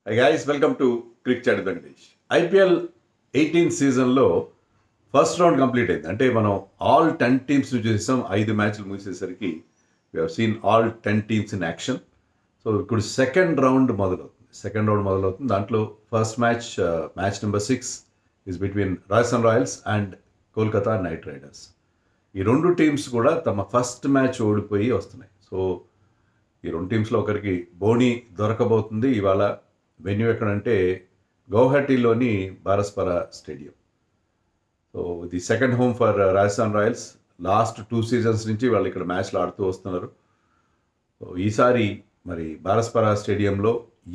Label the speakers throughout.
Speaker 1: Hi guys, welcome to Cricket Chat with Venkatesh. IPL 18th సీజన్లో first round complete అయింది. అంటే మనం all 10 teams చూసాం. 5 మ్యాచ్లు ముగిసేసరికి we have seen all 10 teams in action. So ఇప్పుడు సెకండ్ రౌండ్ మొదలవుతుంది. దాంట్లో first match number 6 is between Rajasthan Royals and Kolkata Knight Riders. ఈ రెండు టీమ్స్ కూడా తమ ఫస్ట్ మ్యాచ్ ఓడిపోయి వస్తున్నాయి. సో ఈ రెండు టీమ్స్లో ఒకరికి బోణి దొరకబోతుంది. ఇవాళ వెన్యూ ఎక్కడంటే గౌహటిలోని బారస్పరా స్టేడియం. సో ఇది second home for Rajasthan Royals. Last 2 seasons నుంచి వాళ్ళు ఇక్కడ మ్యాచ్లు ఆడుతూ వస్తున్నారు. సో ఈసారి మరి బారస్పరా స్టేడియంలో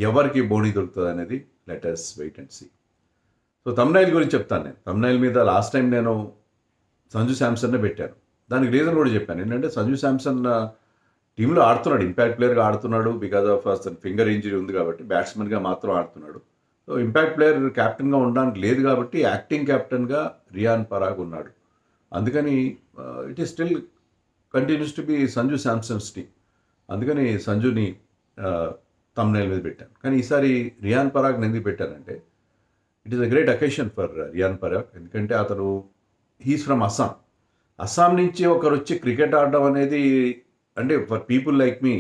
Speaker 1: ఎవరికి బోణి దొరుకుతుంది అనేది let us wait and see. So thumbnail గురించి చెప్తాను. నేను థంబ్నైల్ మీద లాస్ట్ టైం నేను సంజు శాంసన్నే పెట్టాను. దానికి రీజన్ కూడా చెప్పాను. ఏంటంటే సంజు శాంసన్ టీంలో ఆడుతున్నాడు, ఇంపాక్ట్ ప్లేయర్గా ఆడుతున్నాడు. బికాజ్ ఆఫ్ అతను ఫింగర్ ఇంజరీ ఉంది కాబట్టి బ్యాట్స్మెన్గా మాత్రం ఆడుతున్నాడు. సో ఇంపాక్ట్ ప్లేయర్ క్యాప్టెన్గా ఉండడానికి లేదు కాబట్టి యాక్టింగ్ క్యాప్టెన్గా రియాన్ పరాగ్ ఉన్నాడు. అందుకని it is still continues to be Sanju Samson's team. అందుకని సంజుని థంబ్నైల్ మీద పెట్టాను. కానీ ఈసారి రియాన్ పరాగ్ని ఎందుకు పెట్టానంటే it is a great occasion for Riyan Parag. ఎందుకంటే అతను హీస్ ఫ్రమ్ అస్సాం నుంచి ఒకరు వచ్చి క్రికెట్ ఆడడం అనేది, అంటే ఫర్ పీపుల్ లైక్ మీ,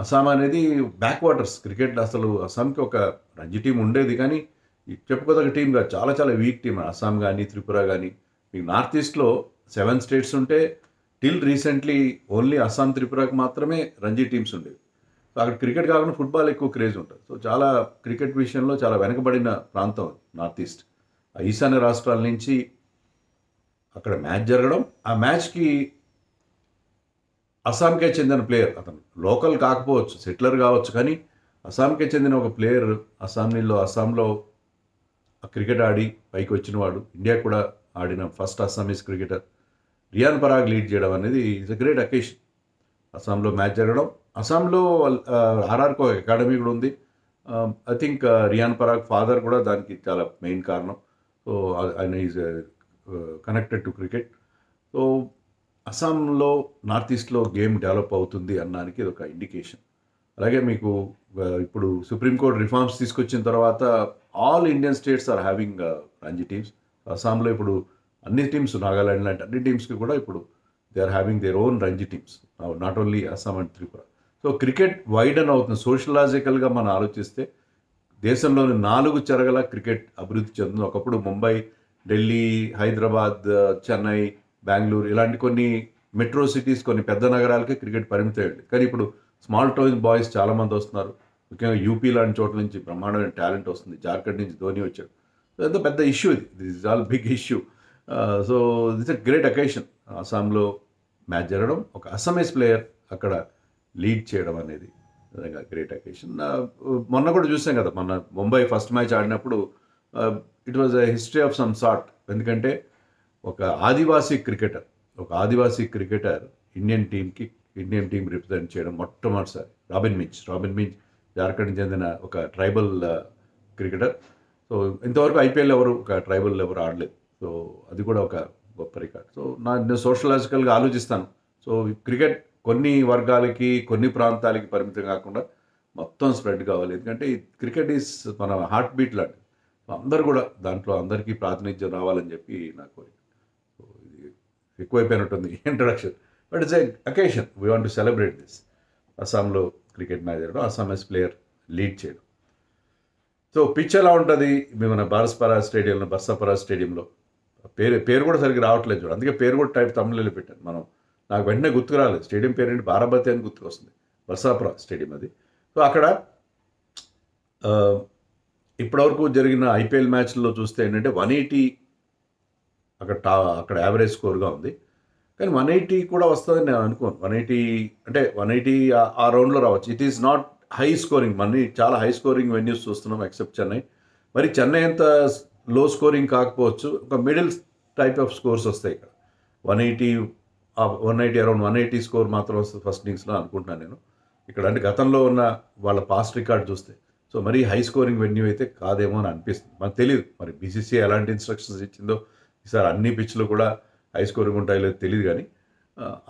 Speaker 1: అస్సాం అనేది బ్యాక్ వాటర్స్. క్రికెట్ అసలు అస్సాంకి ఒక రంజీ టీం ఉండేది, కానీ చెప్పుకోదగ్గ టీం కాదు. చాలా చాలా వీక్ టీం. అస్సాం కానీ త్రిపుర కానీ. మీకు నార్త్ ఈస్ట్లో 7 స్టేట్స్ ఉంటే టిల్ రీసెంట్లీ ఓన్లీ అస్సాం త్రిపురకి మాత్రమే రంజీ టీమ్స్ ఉండేవి. సో అక్కడ క్రికెట్ కాకుండా ఫుట్బాల్ ఎక్కువ క్రేజ్ ఉంటుంది. సో చాలా క్రికెట్ విషయంలో చాలా వెనకబడిన ప్రాంతం నార్త్ ఈస్ట్. ఆ ఈశాన్య రాష్ట్రాల నుంచి అక్కడ మ్యాచ్ జరగడం, ఆ మ్యాచ్కి అస్సాంకే చెందిన ప్లేయర్, అతను లోకల్ కాకపోవచ్చు, సెటిలర్ కావచ్చు, కానీ అస్సాంకే చెందిన ఒక ప్లేయర్ అస్సాంలో క్రికెట్ ఆడి పైకి వచ్చినవాడు. ఇండియా కూడా ఆడిన first Assamese cricketer Riyan Parag lead చేయడం అనేది ఇట్స్ అ గ్రేట్ అకేషన్. అస్సాంలో మ్యాచ్ జరగడం, అస్సాంలో ఆర్ఆర్కి ఒక అకాడమీ కూడా ఉంది. I think Riyan Parag father కూడా దానికి చాలా మెయిన్ కారణం. సో ఆయన is connected to cricket. So అస్సాంలో నార్త్ ఈస్ట్లో గేమ్ డెవలప్ అవుతుంది అన్నానికి ఇది ఒక ఇండికేషన్. అలాగే మీకు ఇప్పుడు సుప్రీంకోర్టు రిఫార్మ్స్ తీసుకొచ్చిన తర్వాత all Indian states are having Ranji teams. అస్సాంలో ఇప్పుడు అన్ని టీమ్స్, నాగాలాండ్ లాంటి అన్ని టీమ్స్కి కూడా ఇప్పుడు they are having their own Ranji teams, not only Assam and Tripura. So cricket widen అవుతుంది. సోషలాజికల్గా మనం ఆలోచిస్తే దేశంలోని 4 చెరగల క్రికెట్ అభివృద్ధి చెందుతుంది. ఒకప్పుడు ముంబై, ఢిల్లీ, హైదరాబాద్, చెన్నై, బెంగళూరు ఇలాంటి కొన్ని మెట్రో సిటీస్, కొన్ని పెద్ద నగరాలకే క్రికెట్ పరిమితం అయ్యింది. కానీ ఇప్పుడు స్మాల్ టౌన్ బాయ్స్ చాలామంది వస్తున్నారు. ముఖ్యంగా యూపీ లాంటి చోట్ల నుంచి బ్రహ్మాండమైన టాలెంట్ వస్తుంది. జార్ఖండ్ నుంచి ధోని వచ్చాడు. సో ఎంతో పెద్ద ఇష్యూ ఇది. This is all big issue. So this a great occasion. అస్సాంలో మ్యాచ్ జరగడం, ఒక అస్సామీస్ ప్లేయర్ అక్కడ లీడ్ చేయడం అనేది నిజంగా గ్రేట్ అకేషన్. మొన్న కూడా చూసాం కదా, మొన్న ముంబై ఫస్ట్ మ్యాచ్ ఆడినప్పుడు it was a history of some sort. ఎందుకంటే ఒక ఆదివాసీ క్రికెటర్ ఇండియన్ టీం రిప్రజెంట్ చేయడం మొట్టమొదటిసారి. రాబిన్ మించ్ జార్ఖండ్ చెందిన ఒక ట్రైబల్ క్రికెటర్. సో ఇంతవరకు ఐపీఎల్ ఒక ట్రైబల్ ఎవరు ఆడలేదు. సో అది కూడా ఒక గొప్ప రికార్డ్. సో నేను సోషలాజికల్గా ఆలోచిస్తాను. సో క్రికెట్ కొన్ని వర్గాలకి, కొన్ని ప్రాంతాలకి పరిమితం కాకుండా మొత్తం స్ప్రెడ్ కావాలి. ఎందుకంటే క్రికెట్ ఈజ్ మన హార్ట్ బీట్ లాంటిది. అందరూ కూడా దాంట్లో అందరికీ ప్రాతినిధ్యం రావాలని చెప్పి నా కోరిక. సో ఇది ఎక్కువైపోయినట్టుంది introduction, but it's a occasion. We want to celebrate this. అస్సాంలో క్రికెట్ మ్యాచ్ జరగడం, అస్సామీస్ ప్లేయర్ లీడ్ చేయడం. సో పిచ్ ఎలా ఉంటుంది మన బర్సాపరా స్టేడియంలో. పేరు కూడా సరిగ్గా రావట్లేదు చూడు. అందుకే పేరు కూడా టైప్ తమిళలో పెట్టాను. నాకు వెంటనే గుర్తుకు రాలేదు. స్టేడియం పేరు ఏంటి, బారాబతి అని గుర్తుకు వస్తుంది. బర్సాపరా స్టేడియం అది. సో అక్కడ ఇప్పటివరకు జరిగిన ఐపీఎల్ మ్యాచ్ల్లో చూస్తే ఏంటంటే 180 అక్కడ యావరేజ్ స్కోర్గా ఉంది. కానీ 180 కూడా వస్తుందని నేను అనుకోను. 180 ఆ రౌండ్లో రావచ్చు. It is not high scoring. చాలా హై స్కోరింగ్ వెన్యూస్ చూస్తున్నాం ఎక్సెప్ట్ చెన్నై. మరి చెన్నై అంత లో స్కోరింగ్ కాకపోవచ్చు. ఒక మిడిల్ టైప్ ఆఫ్ స్కోర్స్ వస్తాయి ఇక్కడ. 180 అరౌండ్ 180 స్కోర్ మాత్రం వస్తుంది ఫస్ట్ ఇన్నింగ్స్లో అనుకుంటున్నాను నేను. ఇక్కడ అంటే గతంలో ఉన్న వాళ్ళ పాస్ట్ రికార్డ్ చూస్తే. సో మరీ హై స్కోరింగ్ వెన్యూ అయితే కాదేమో అని అనిపిస్తుంది. మనకు తెలియదు మరి బీసీసీఐ ఎలాంటి ఇన్స్ట్రక్షన్స్ ఇచ్చిందో. ఈసారి అన్ని పిచ్లు కూడా హై స్కోరింగ్ ఉంటాయో లేదో తెలియదు, కానీ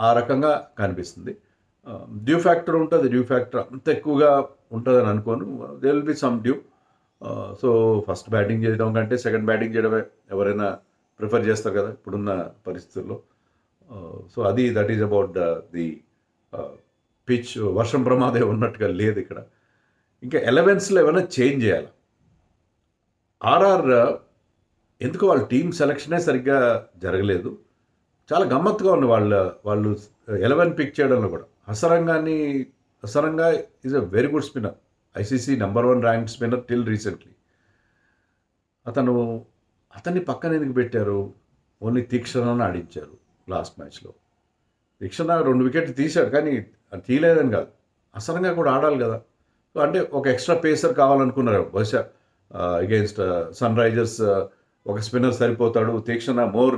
Speaker 1: ఆ రకంగా కనిపిస్తుంది. డ్యూ ఫ్యాక్టర్ ఉంటుంది. డ్యూ ఫ్యాక్టర్ అంత ఎక్కువగా ఉంటుందని అనుకోను. They will be some due. So first batting చేయడం కంటే సెకండ్ బ్యాటింగ్ చేయడమే ఎవరైనా ప్రిఫర్ చేస్తారు కదా ఇప్పుడున్న పరిస్థితుల్లో. సో అది that is about the pitch. వర్షం ప్రమాదం ఉన్నట్టుగా లేదు ఇక్కడ. ఇంకా 11స్లో ఏమైనా చేంజ్ చేయాలి. ఆర్ఆర్ ఎందుకో వాళ్ళ టీం సెలక్షనే సరిగ్గా జరగలేదు. చాలా గమ్మత్తుగా ఉంది వాళ్ళు 11 పిక్ చేయడంలో కూడా. Hasaranga is a very good spinner. ICC #1 ranked spinner till recently. అతన్ని పక్కన ఎందుకు పెట్టారు? ఓన్లీ తీక్షణను ఆడించారు లాస్ట్ మ్యాచ్లో. తీక్షణ 2 వికెట్లు తీశాడు, కానీ తీయలేదని కాదు, హసరంగా కూడా ఆడాలి కదా. సో అంటే ఒక ఎక్స్ట్రా పేసర్ కావాలనుకున్నారు బహుశా. అగెయిన్స్ట్ సన్ రైజర్స్ ఒక స్పిన్నర్ సరిపోతాడు. తీక్షణ మోర్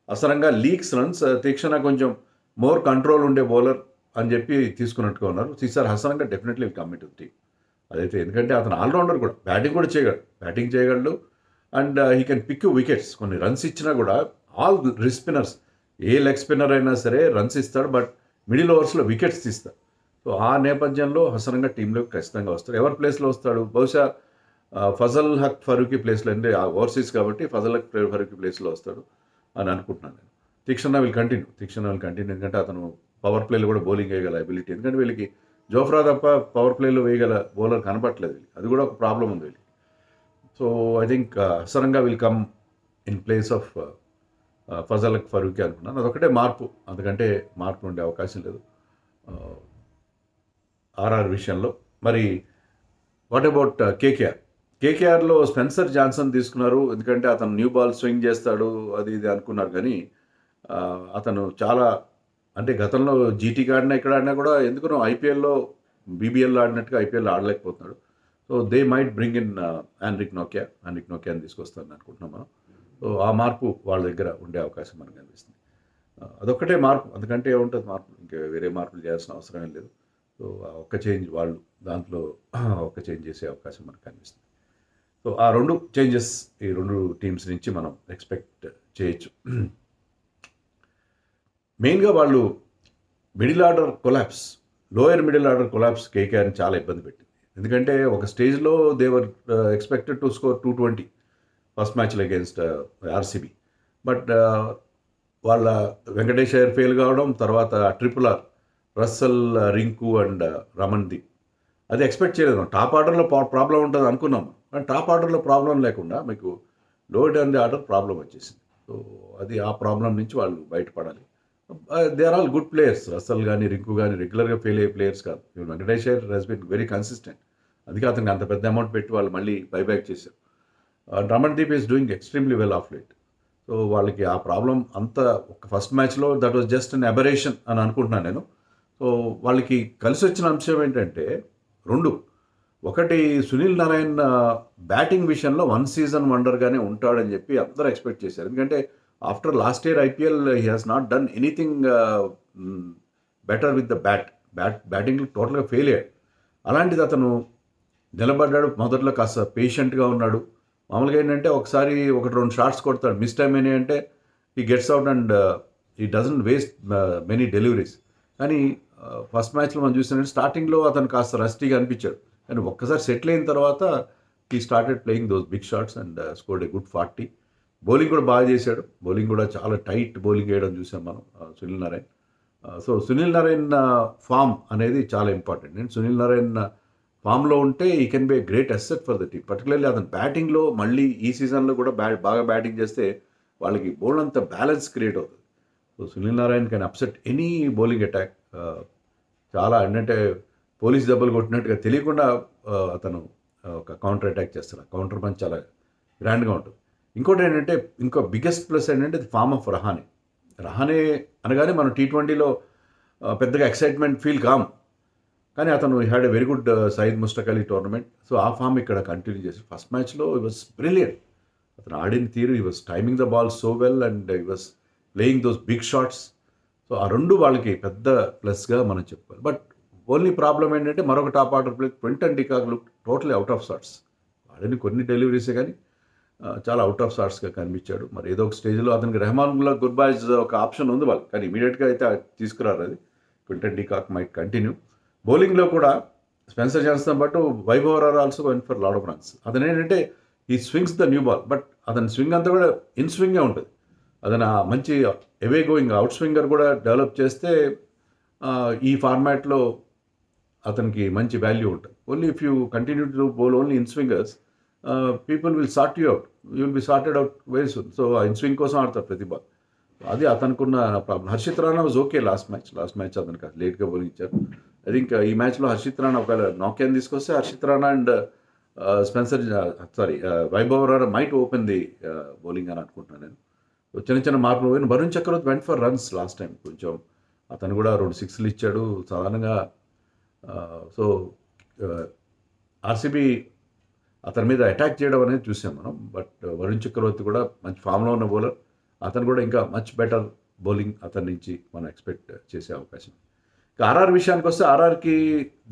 Speaker 1: హసరంగా లీక్స్ రన్స్, తీక్షణ కొంచెం మోర్ కంట్రోల్ ఉండే బౌలర్ అని చెప్పి తీసుకున్నట్టుగా ఉన్నారు. ఈసారి Hasaranga definitely commit to team. అదైతే ఎందుకంటే అతను ఆల్రౌండర్ కూడా, బ్యాటింగ్ చేయగలడు and he can pick wickets. కొన్ని రన్స్ ఇచ్చినా కూడా all wrist spinners, a leg spinner అయినా సరే రన్స్ ఇస్తాడు, బట్ మిడిల్ ఓవర్స్లో వికెట్స్ తీస్తాడు. సో ఆ నేపథ్యంలో హసరంగా టీంలోకి ఖచ్చితంగా వస్తాడు. ఎవరి ప్లేస్లో వస్తాడు? బహుశా ఫజల్ హక్ ఫరూకీ ప్లేస్లో, అంటే ఆ ఓవర్సీస్ కాబట్టి ఫజల్ హక్ ఫరూకీ ప్లేస్లో వస్తాడు అని అనుకుంటున్నాను నేను. తీక్షణ విల్ కంటిన్యూ ఎందుకంటే అతను పవర్ ప్లేలో కూడా బౌలింగ్ వేయగల ఎబిలిటీ. ఎందుకంటే వీళ్ళకి జోఫ్రా తప్ప పవర్ ప్లేలో వేయగల బౌలర్ కనపట్లేదు వీళ్ళకి. అది కూడా ఒక ప్రాబ్లం ఉంది వీళ్ళకి. So I think Hasaranga will come in place of Fazal Haq Farooqi అనుకున్నాను. అదొకటే మార్పు, అందుకంటే మార్పు ఉండే అవకాశం లేదు ఆర్ఆర్ విషయంలో. మరి వాట్ అబౌట్ కేకేఆర్లో స్పెన్సర్ జాన్సన్ తీసుకున్నారు. ఎందుకంటే అతను న్యూ బాల్ స్వింగ్ చేస్తాడు అది ఇది అనుకున్నారు, కానీ అతను చాలా, అంటే గతంలో జీటీకి ఆడినా ఇక్కడ ఆడినా కూడా ఎందుకునో ఐపీఎల్లో బీబీఎల్లో ఆడినట్టుగా ఐపీఎల్లో ఆడలేకపోతున్నాడు. So they might bring in Anrich నోకియాని తీసుకొస్తారని అనుకుంటున్నాం మనం. సో ఆ మార్పు వాళ్ళ దగ్గర ఉండే అవకాశం మనకు కనిపిస్తుంది. అదొక్కటే మార్పు, అందుకంటే ఏముంటుంది మార్పు, ఇంకా వేరే మార్పులు చేయాల్సిన అవసరం ఏం లేదు. సో ఒక్క చేంజ్, వాళ్ళు దాంట్లో ఒక్క చేంజ్ చేసే అవకాశం మనకు కనిపిస్తుంది. సో ఆ 2 చేంజెస్ ఈ 2 టీమ్స్ నుంచి మనం ఎక్స్పెక్ట్ చేయొచ్చు. మెయిన్గా వాళ్ళు middle order collapse, lower middle order collapse కేకేఆర్ని చాలా ఇబ్బంది పెట్టింది. ఎందుకంటే ఒక స్టేజ్లో they were expected to score 220 first మ్యాచ్లో అగేన్స్ట్ ఆర్సీబీ. బట్ వాళ్ళ వెంకటేష్ అయ్యర్ ఫెయిల్ కావడం, తర్వాత triple R Russell, Rinku and Ramandeep, అది ఎక్స్పెక్ట్ చేయలేదు. టాప్ ఆర్డర్లో ప్రాబ్లం ఉంటుంది అనుకున్నాము, కానీ టాప్ ఆర్డర్లో ప్రాబ్లం లేకుండా మీకు lower down the order problem వచ్చేసింది. సో అది ఆ ప్రాబ్లం నుంచి వాళ్ళు బయటపడాలి. They are all good players. Russell కానీ రింకు కానీ రెగ్యులర్గా ఫెయిల్ అయ్యే ప్లేయర్స్ కాదు. Venkatesh Iyer he's been very consistent. అందుకే అతనికి అంత పెద్ద అమౌంట్ పెట్టి వాళ్ళు మళ్ళీ బైబ్యాక్ చేశారు. Ramandeep is doing extremely well of late. So వాళ్ళకి ఆ ప్రాబ్లం అంతా ఒక ఫస్ట్ మ్యాచ్లో that was just an aberration అని అనుకుంటున్నాను నేను. సో వాళ్ళకి కలిసి వచ్చిన అంశం ఏంటంటే 2. ఒకటి, సునీల్ నారాయణ్ బ్యాటింగ్ విషయంలో 1 సీజన్ వండర్గానే ఉంటాడని చెప్పి అందరూ ఎక్స్పెక్ట్ చేశారు. ఎందుకంటే after last year IPL he has not done anything better with the బ్యాటింగ్లో టోటల్గా ఫెయిల్ అయ్యాడు. అలాంటిది అతను నిలబడ్డాడు. మొదట్లో కాస్త పేషెంట్గా ఉన్నాడు. మామూలుగా ఏంటంటే ఒకసారి 1-2 షాట్స్ కొడతాడు, మిస్ టైం ఏని అంటే he gets out and he doesn't waste many deliveries. కానీ ఫస్ట్ మ్యాచ్లో మనం చూసినట్టు స్టార్టింగ్లో అతను కాస్త రస్టీగా అనిపించాడు, కానీ ఒక్కసారి సెటిల్ అయిన తర్వాత he started playing those big shots and scored a good 40. Bowling కూడా బాగా చేశాడు. బౌలింగ్ కూడా చాలా టైట్ బౌలింగ్ వేయడం చూసాం మనం Sunil Narayan. So Sunil Narayan form అనేది చాలా ఇంపార్టెంట్. అండ్ సునీల్ నారాయణ్ ఫామ్లో ఉంటే ఈ can be a great asset for the team. Particularly అతను బ్యాటింగ్లో మళ్ళీ ఈ సీజన్లో కూడా బాగా బ్యాటింగ్ చేస్తే వాళ్ళకి బౌల్ అంత బ్యాలెన్స్ క్రియేట్ అవుతుంది. So Sunil Narine can upset any bowling attack. చాలా ఏంటంటే పోలీస్ దెబ్బలు కొట్టినట్టుగా తెలియకుండా అతను ఒక కౌంటర్ అటాక్ చేస్తారు. కౌంటర్ పంచ్ చాలా గ్రాండ్గా ఉంటుంది. ఇంకోటి ఏంటంటే ఇంకో బిగ్గెస్ట్ ప్లస్ ఏంటంటే ది ఫామ్ ఆఫ్ రహానే అనగానే మనం T20లో పెద్దగా ఎక్సైట్మెంట్ ఫీల్ కాము, కానీ అతను had a very good Syed Mushtaq Ali tournament. So ఆ ఫామ్ ఇక్కడ కంటిన్యూ చేసి ఫస్ట్ మ్యాచ్లో ఈ వాజ్ బ్రిలియంట్. అతను ఆడిన తీరు, he was timing the ball so well and he was playing those big shots. So ఆ 2 వాళ్ళకి పెద్ద ప్లస్గా మనం చెప్పుకోవాలి. బట్ ఓన్లీ ప్రాబ్లం ఏంటంటే మరొక top order player Quinton de Kock look totally out of shots. ఆడిన కొన్ని డెలివరీసే కానీ చాలా అవుట్ ఆఫ్ షాట్స్గా కనిపించాడు. మరి ఏదో ఒక స్టేజ్లో అతనికి రెహమాన్ గుర్బాజ్ ఒక ఆప్షన్ ఉంది వాళ్ళు, కానీ ఇమీడియట్గా అయితే తీసుకురారు. అది క్వింటన్ డీకాక్ మైట్ కంటిన్యూ. బౌలింగ్లో కూడా స్పెన్సర్ జాన్సన్ పాటు Vaibhav are also going for lot of runs. అతను ఏంటంటే ఈ swings the new ball, but అతని స్వింగ్ అంతా కూడా ఇన్ స్వింగే ఉంటుంది. అతను మంచి అవే గోయింగ్ అవుట్ స్వింగర్ కూడా డెవలప్ చేస్తే ఈ ఫార్మాట్లో అతనికి మంచి వాల్యూ ఉంటుంది. Only if you continue to bowl only in swingers, people will sort you out, you will be sorted out very soon. So in swing కోసం ఆడతారు ప్రతి బాల్. అది అతనుకున్న problem. Harshit Rana was okay last match అతనికి లేట్గా bowling ఇచ్చారు. I think ఈ మ్యాచ్లో హర్షిత్ రాణా ఒకవేళ నాక్యాన్ తీసుకొస్తే Harshit Rana and Spencer Vaibhav Rana might open the bowling అని అనుకుంటున్నాను నేను. చిన్న చిన్న మార్పులు పోయిన. Varun Chakravarthy went for runs last time. కొంచెం అతను కూడా 2 6లు ఇచ్చాడు సాధారణంగా. సో ఆర్సీబీ అతని మీద అటాక్ చేయడం అనేది చూసాం మనం. బట్ వరుణ్ చక్రవర్తి కూడా మంచి ఫామ్లో ఉన్న బౌలర్. అతను కూడా ఇంకా మచ్ బెటర్ బౌలింగ్ అతని నుంచి మనం ఎక్స్పెక్ట్ చేసే అవకాశం. ఇక ఆర్ఆర్ విషయానికి వస్తే ఆర్ఆర్కి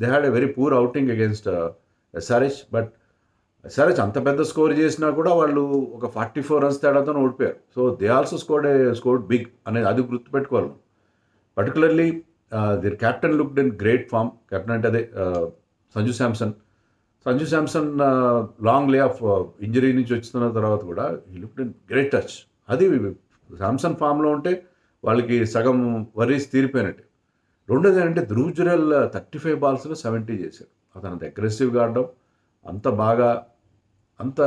Speaker 1: they had a very poor outing against SRH. But SRH అంత పెద్ద స్కోర్ చేసినా కూడా వాళ్ళు ఒక 44 రన్స్ తేడాతో ఓడిపోయారు. So they also scored big అనేది అది గుర్తుపెట్టుకోవాలి. Particularly their captain looked in great form. Captain అంటే అదే Sanju Samson long lay off injury నుంచి వచ్చిన తర్వాత కూడా ఈ లుక్డ్ ఇన్ గ్రేట్ టచ్. అది శాంసన్ ఫామ్లో ఉంటే వాళ్ళకి సగం వరీస్ తీరిపోయినట్టే. రెండోది ఏంటంటే ధ్రువ్ జురెల్ 35 బాల్స్లో 70 చేశారు. అతను అంత అగ్రెసివ్గా ఆడడం, అంత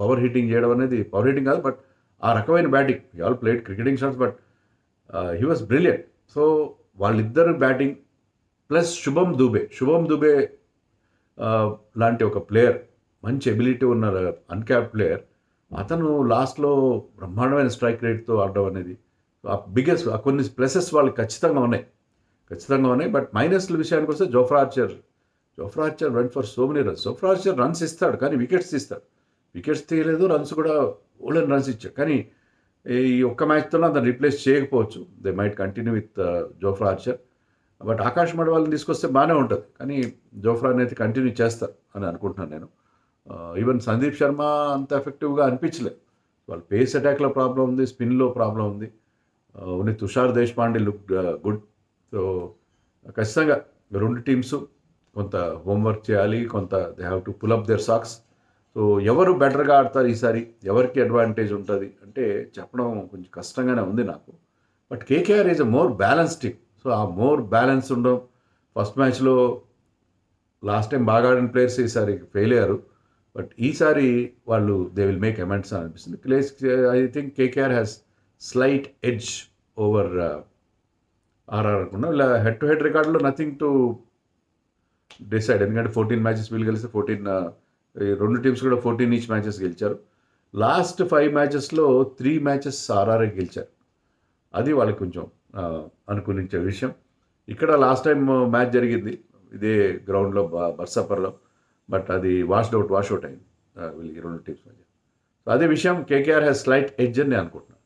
Speaker 1: పవర్ హిట్టింగ్ చేయడం అనేది, పవర్ హిట్టింగ్ కాదు బట్ ఆ రకమైన batting. He all played cricketing shots but he was brilliant. So వాళ్ళిద్దరు బ్యాటింగ్ ప్లస్ శుభం దుబే లాంటి ఒక ప్లేయర్, మంచి ఎబిలిటీ ఉన్న అన్క్యాప్ ప్లేయర్, అతను లాస్ట్లో బ్రహ్మాండమైన స్ట్రైక్ రేట్తో ఆడడం అనేది బిగ్గెస్ట్. కొన్ని ప్లసెస్ వాళ్ళకి ఖచ్చితంగా ఉన్నాయి. బట్ మైనస్ల విషయానికి వస్తే Jofra Archer went for so many runs. Jofra Archer runs ఇస్తాడు కానీ వికెట్స్ తీయలేదు, రన్స్ కూడా ఓల్డెన్ రన్స్ ఇచ్చాడు. కానీ ఈ ఒక్క మ్యాచ్తో అతను రీప్లేస్ చేయకపోవచ్చు. They might continue with Jofra Archer. But Akash మడవాళ్ళని తీసుకొస్తే బాగానే ఉంటుంది, కానీ జోఫ్రా అనేది కంటిన్యూ చేస్తారు అని అనుకుంటున్నాను నేను. ఈవెన్ సందీప్ శర్మ అంత ఎఫెక్టివ్గా అనిపించలేదు. వాళ్ళ పేస్ అటాక్లో ప్రాబ్లం ఉంది, స్పిన్లో ప్రాబ్లం ఉంది. Only Tushar Deshpande look good. So ఖచ్చితంగా రెండు టీమ్స్ కొంత హోంవర్క్ చేయాలి, కొంత they have to pull up their socks. So ఎవరు బెటర్గా ఆడతారు ఈసారి, ఎవరికి అడ్వాంటేజ్ ఉంటుంది అంటే చెప్పడం కొంచెం కష్టంగానే ఉంది నాకు. But KKR is a more balance team. So ఆ మోర్ బ్యాలెన్స్ ఉండడం, ఫస్ట్ మ్యాచ్లో లాస్ట్ టైం బాగా ఆడిన ప్లేయర్స్ ఈసారి ఫెయిల్ అయ్యారు. బట్ ఈసారి వాళ్ళు దే విల్ మేక్ అమెండ్స్ అని అనిపిస్తుంది. I think KKR has slight edge over RR అనుకున్నా. ఇలా హెడ్ టు హెడ్ రికార్డులో నథింగ్ టు డిసైడ్. ఎందుకంటే 14 మ్యాచెస్ వీళ్ళు గెలిస్తే 14 రెండు టీమ్స్ కూడా 14 ఈచ్ మ్యాచెస్ గెలిచారు. లాస్ట్ 5 మ్యాచెస్లో 3 మ్యాచెస్ ఆర్ఆర్ఏ గెలిచారు. అది వాళ్ళకి కొంచెం అనుకూలించే విషయం. ఇక్కడ లాస్ట్ టైం మ్యాచ్ జరిగింది ఇదే గ్రౌండ్లో బర్సాపర్లో, బట్ అది వాష్అవుట్ అయింది వీళ్ళకి రెండు టీమ్స్ మధ్య. సో అదే విషయం కేకేఆర్ హ్యాస్ స్లైట్ ఎడ్జ్ అని నేను అనుకుంటున్నాను.